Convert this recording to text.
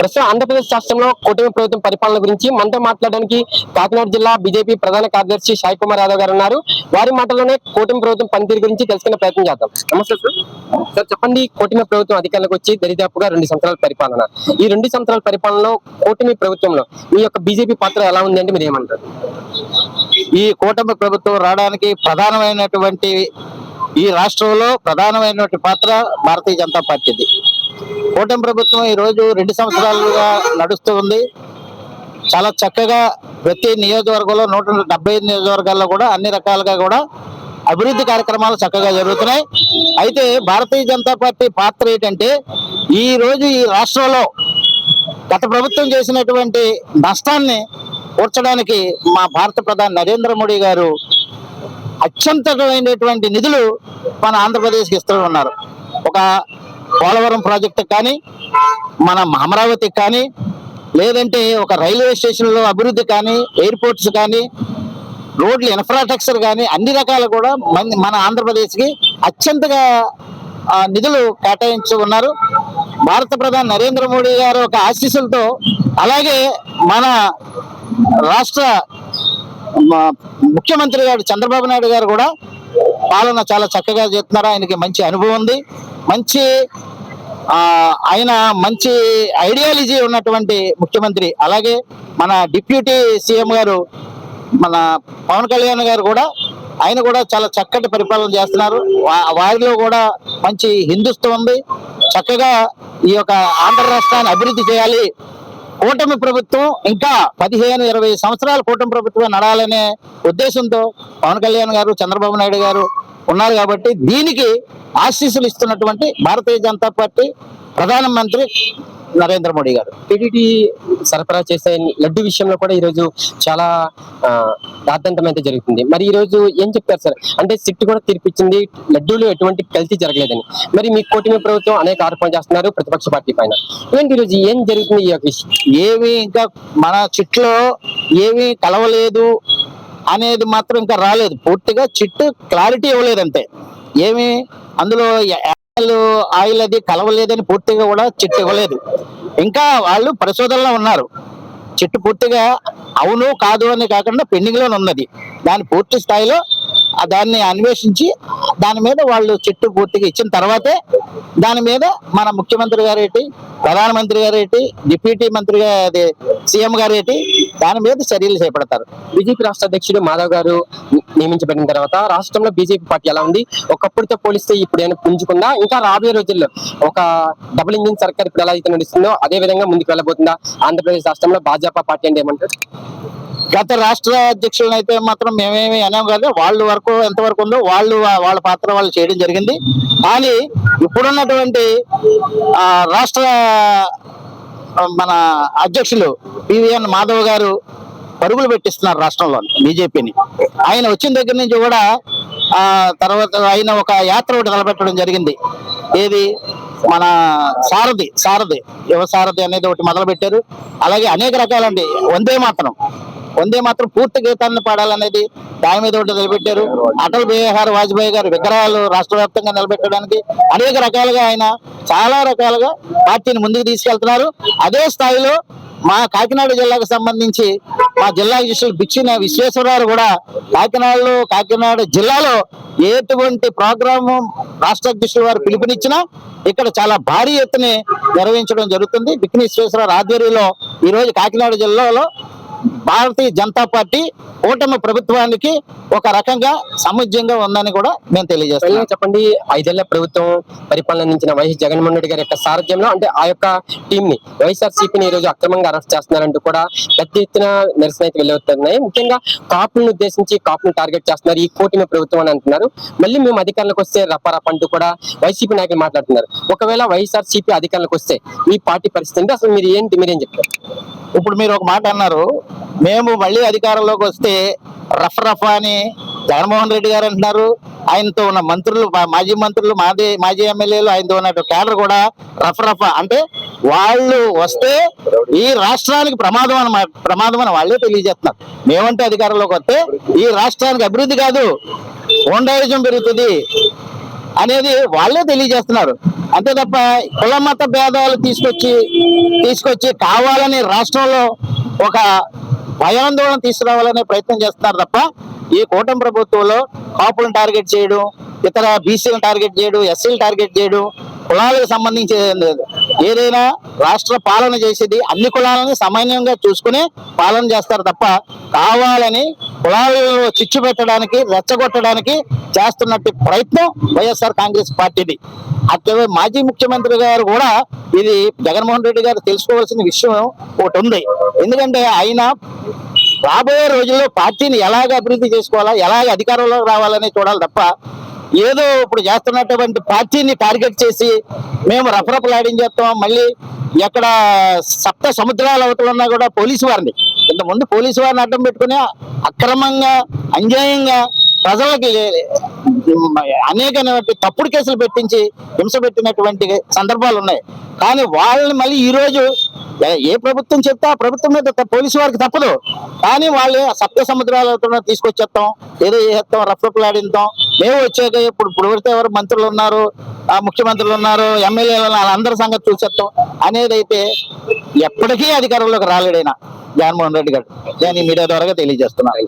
ప్రస్తుతం ఆంధ్రప్రదేశ్ రాష్ట్రంలో కూటమి ప్రభుత్వం పరిపాలన గురించి మనతో మాట్లాడడానికి కాకినాడ జిల్లా బీజేపీ ప్రధాన కార్యదర్శి సాయి కుమార్ యాదవ్ గారు ఉన్నారు. వారి మాటల్లోనే కూటమి ప్రభుత్వం పనితీరు గురించి తెలుసుకునే ప్రయత్నం చేద్దాం. నమస్తే సార్. సార్ చెప్పండి, కూటమి ప్రభుత్వం అధికారంలోకి వచ్చి దరిదాపుగా 2 సంవత్సరాల పరిపాలన. ఈ 2 సంవత్సరాల పరిపాలనలో కూటమి ప్రభుత్వంలో మీ యొక్క బీజేపీ పాత్ర ఎలా ఉంది అంటే మీరు ఏమంటారు? ఈ కూటమి ప్రభుత్వం రావడానికి ప్రధానమైనటువంటి ఈ రాష్ట్రంలో ప్రధానమైనటువంటి పాత్ర భారతీయ జనతా పార్టీది. కూటమి ప్రభుత్వం ఈ రోజు 2 సంవత్సరాలుగా నడుస్తూ ఉంది. చాలా చక్కగా ప్రతి నియోజకవర్గంలో 175 నియోజకవర్గాల్లో కూడా అన్ని రకాలుగా కూడా అభివృద్ధి కార్యక్రమాలు చక్కగా జరుగుతున్నాయి. అయితే భారతీయ జనతా పార్టీ పాత్ర ఏంటంటే, ఈ రోజు ఈ రాష్ట్రంలో గత ప్రభుత్వం చేసినటువంటి నష్టాన్ని పూడ్చడానికి మా భారత ప్రధాని నరేంద్ర మోడీ గారు అత్యంతమైనటువంటి నిధులు మన ఆంధ్రప్రదేశ్కి ఇస్తూ ఉన్నారు. ఒక పోలవరం ప్రాజెక్టు కానీ, మన అమరావతికి కానీ, లేదంటే ఒక రైల్వే స్టేషన్లో అభివృద్ధి కానీ, ఎయిర్పోర్ట్స్ కానీ, రోడ్ల ఇన్ఫ్రాస్ట్రక్చర్ కానీ అన్ని రకాలు కూడా మన ఆంధ్రప్రదేశ్కి అత్యంతగా నిధులు కేటాయించి ఉన్నారు. భారత ప్రధాని నరేంద్ర మోడీ గారు ఒక ఆశీస్సులతో, అలాగే మన రాష్ట్ర ముఖ్యమంత్రి గారు చంద్రబాబు నాయుడు గారు కూడా పాలన చాలా చక్కగా చేస్తున్నారు. ఆయనకి మంచి అనుభవం ఉంది, ఆయన మంచి ఐడియాలజీ ఉన్నటువంటి ముఖ్యమంత్రి. అలాగే మన డిప్యూటీ సీఎం గారు మన పవన్ కళ్యాణ్ గారు కూడా, ఆయన కూడా చాలా చక్కటి పరిపాలన చేస్తున్నారు. వారిలో కూడా మంచి హిందుత్వం ఉంది. చక్కగా ఈ యొక్క ఆంధ్ర రాష్ట్రాన్ని అభివృద్ధి చేయాలి, కూటమి ప్రభుత్వం ఇంకా 15-20 సంవత్సరాలు కూటమి ప్రభుత్వం నడాలనే ఉద్దేశంతో పవన్ కళ్యాణ్ గారు, చంద్రబాబు నాయుడు గారు ఉన్నారు. కాబట్టి దీనికి ఆశీస్సులు ఇస్తున్నటువంటి భారతీయ జనతా పార్టీ ప్రధానమంత్రి నరేంద్ర మోడీ గారు. టీటీడీ సరఫరా చేసే లడ్డు విషయంలో కూడా ఈరోజు చాలా రాద్ధాంతం అయితే జరుగుతుంది. మరి ఈ రోజు ఏం చెప్తారు సార్? అంటే సిట్ కూడా తీర్పిచ్చింది, లడ్డూలు ఎటువంటి కల్తీ జరగలేదని. మరి మీ కూటమి ప్రభుత్వం అనేక ఆరోపణలు చేస్తున్నారు ప్రతిపక్ష పార్టీ పైన. ఏంటి ఈరోజు ఏం జరుగుతుంది? ఈ యొక్క ఏమి ఇంకా మన చిట్లో ఏమీ కలవలేదు అనేది మాత్రం ఇంకా రాలేదు. పూర్తిగా చిట్టు క్లారిటీ ఇవ్వలేదు అంతే. ఏమి అందులో ఆయిల్ అది కలవలేదని పూర్తిగా కూడా చిట్టు ఇవ్వలేదు. ఇంకా వాళ్ళు పరిశోధనలో ఉన్నారు. చిట్టు పూర్తిగా అవును కాదు అని కాకుండా పెండింగ్ లోనే ఉన్నది. దాని పూర్తి స్థాయిలో దాన్ని అన్వేషించి దాని మీద వాళ్ళు చిట్టు పూర్తిగా ఇచ్చిన తర్వాతే దాని మీద మన ముఖ్యమంత్రి గారు ఏంటి, ప్రధానమంత్రి గారు ఏంటి, డిప్యూటీ మంత్రి గారు సీఎం గారు ఏంటి, దాని మీద చర్యలు చేపడతారు. బీజేపీ రాష్ట్ర అధ్యక్షుడు మాధవ్ గారు నియమించబడిన తర్వాత రాష్ట్రంలో బీజేపీ పార్టీ ఎలా ఉంది? ఒకప్పటితో పోలిస్తే ఇప్పుడు ఏమైనా పుంజుకుందా? ఇంకా రాబోయే రోజుల్లో ఒక డబుల్ ఇంజిన్ సర్కార్ ఇప్పుడు ఎలా అయితే నడుస్తుందో అదే విధంగా ముందుకు వెళ్ళబోతుందా ఆంధ్రప్రదేశ్ రాష్ట్రంలో భాజపా పార్టీ అంటే ఏమంటారు? గత రాష్ట్ర అధ్యక్షులను అయితే మాత్రం మేమేమి అనేం కాదు. వాళ్ళ వరకు ఎంతవరకు ఉందో వాళ్ళ పాత్ర వాళ్ళు చేయడం జరిగింది. కానీ ఇప్పుడున్నటువంటి రాష్ట్ర మన అధ్యక్షులు పివిఎన్ మాధవ్ గారు పరుగులు పెట్టిస్తున్నారు రాష్ట్రంలో బీజేపీని. ఆయన వచ్చిన దగ్గర నుంచి కూడా తర్వాత ఆయన ఒక యాత్ర ఒకటి నిలబెట్టడం జరిగింది. ఏది మన సారథి యువ సారథి అనేది ఒకటి మొదలు పెట్టారు. అలాగే అనేక రకాలండి వందే మాత్రం పూర్తి గీతాన్ని పాడాలనేది దాని మీద ఒకటి నిలబెట్టారు. అటల్ బిహారీ వాజ్పేయి గారు విగ్రహాలు రాష్ట్ర వ్యాప్తంగా నిలబెట్టడానికి అనేక రకాలుగా ఆయన చాలా రకాలుగా పార్టీని ముందుకు తీసుకెళ్తున్నారు. అదే స్థాయిలో మా కాకినాడ జిల్లాకు సంబంధించి మా జిల్లా అధ్యక్షులు బిచ్చిన విశ్వేశ్వరరావు కూడా కాకినాడ జిల్లాలో ఎటువంటి ప్రోగ్రాము రాష్ట్ర అధ్యక్షులు వారు పిలుపునిచ్చినా ఇక్కడ చాలా భారీ ఎత్తున నిర్వహించడం జరుగుతుంది. బిక్కిన విశ్వేశ్వరరావు ఆధ్వర్యంలో ఈ రోజు కాకినాడ జిల్లాలో భారతీయ జనతా పార్టీ కూటమి ప్రభుత్వానికి ఒక రకంగా సముజ్యంగా ఉందని కూడా మేము తెలియజేస్తాం. చెప్పండి, 5 ఏళ్ల ప్రభుత్వం పరిపాలన అందించిన వైఎస్ జగన్మోహన్ రెడ్డి గారి యొక్క సారథ్యంలో అంటే ఆ యొక్క టీం ని వైఎస్ఆర్సీపీని ఈ రోజు అక్రమంగా అరెస్ట్ చేస్తున్నారంటూ కూడా పెద్ద ఎత్తున నిరసన అయితే వెళ్ళవుతున్నాయి. ముఖ్యంగా కాపులను ఉద్దేశించి కాపులను టార్గెట్ చేస్తున్నారు ఈ కూటమి ప్రభుత్వం అని అంటున్నారు. మళ్ళీ మేము అధికారంలోకి వస్తే రపారప్ అంటూ కూడా వైసీపీ నాయకులు మాట్లాడుతున్నారు. ఒకవేళ వైఎస్ఆర్సీపీ అధికారంలోకి వస్తే ఈ పార్టీ పరిస్థితి అసలు మీరేం చెప్తారు? ఇప్పుడు మీరు ఒక మాట అన్నారు, మేము మళ్ళీ అధికారంలోకి వస్తే రఫ్ అని జగన్మోహన్ రెడ్డి గారు అంటున్నారు. ఆయనతో ఉన్న మంత్రులు, మాజీ మంత్రులు, మాజీ ఎమ్మెల్యేలు, ఆయనతో ఉన్న కేడర్ కూడా రఫ్ అంటే వాళ్ళు వస్తే ఈ రాష్ట్రానికి ప్రమాదం అని వాళ్ళే తెలియజేస్తున్నారు. మేమంటే అధికారంలోకి వస్తే ఈ రాష్ట్రానికి అభివృద్ధి కాదు, హోండాయిజం పెరుగుతుంది, అనేది వాళ్ళే తెలియజేస్తున్నారు. అంతే తప్ప కుల మత భేదాలు తీసుకొచ్చి కావాలని రాష్ట్రంలో ఒక భయాందోళన తీసుకురావాలనే ప్రయత్నం చేస్తున్నారు తప్ప ఈ కూటమి ప్రభుత్వంలో కాపులను టార్గెట్ చేయడం, ఇతర బీసీలను టార్గెట్ చేయడం, ఎస్సీలు టార్గెట్ చేయడం, కులాలకు సంబంధించి లేదు. ఏదైనా రాష్ట్ర పాలన చేసేది అన్ని కులాలని సమన్వయంగా చూసుకుని పాలన చేస్తారు తప్ప కావాలని కులాలలో చిచ్చు పెట్టడానికి, రెచ్చగొట్టడానికి చేస్తున్నట్టు ప్రయత్నం వైఎస్ఆర్ కాంగ్రెస్ పార్టీది. అట్లే మాజీ ముఖ్యమంత్రి గారు కూడా ఇది జగన్మోహన్ రెడ్డి గారు తెలుసుకోవాల్సిన విషయం ఒకటి ఉంది. ఎందుకంటే ఆయన రాబోయే రోజుల్లో పార్టీని ఎలాగ అభివృద్ధి చేసుకోవాలా, ఎలాగ అధికారంలో రావాలని చూడాలి తప్ప ఏదో ఇప్పుడు చేస్తున్నటువంటి పార్టీని టార్గెట్ చేసి మేము రఫరఫలాడించేస్తాం, మళ్ళీ ఎక్కడ సప్త సముద్రాల అవతల ఉన్నా కూడా పోలీసు వారిని ఇంతకుముందు పోలీసు వారిని అడ్డం పెట్టుకుని అక్రమంగా అన్యాయంగా ప్రజలకి అనేకమైనటువంటి తప్పుడు కేసులు పెట్టించి హింస పెట్టినటువంటి సందర్భాలు ఉన్నాయి. కానీ వాళ్ళని మళ్ళీ ఈ రోజు ఏ ప్రభుత్వం చెప్తే ఆ ప్రభుత్వం మీద పోలీసు వారికి తప్పదు. కానీ వాళ్ళు సప్త సముద్రాలతో తీసుకొచ్చేస్తాం, ఏదో చేస్తాం, రఫ్రఫ్లాడిస్తాం, మేము వచ్చాక ఇప్పుడు పడితే ఎవరు మంత్రులు ఉన్నారు, ముఖ్యమంత్రులు ఉన్నారు, ఎమ్మెల్యేలు ఉన్నారు, అందరి సంగతి చూసేస్తాం అనేది అయితే ఎప్పటికీ అధికారంలోకి రాలేడైనా జగన్మోహన్ రెడ్డి గారు. నేను ఈ మీడియా ద్వారా తెలియజేస్తున్నాను.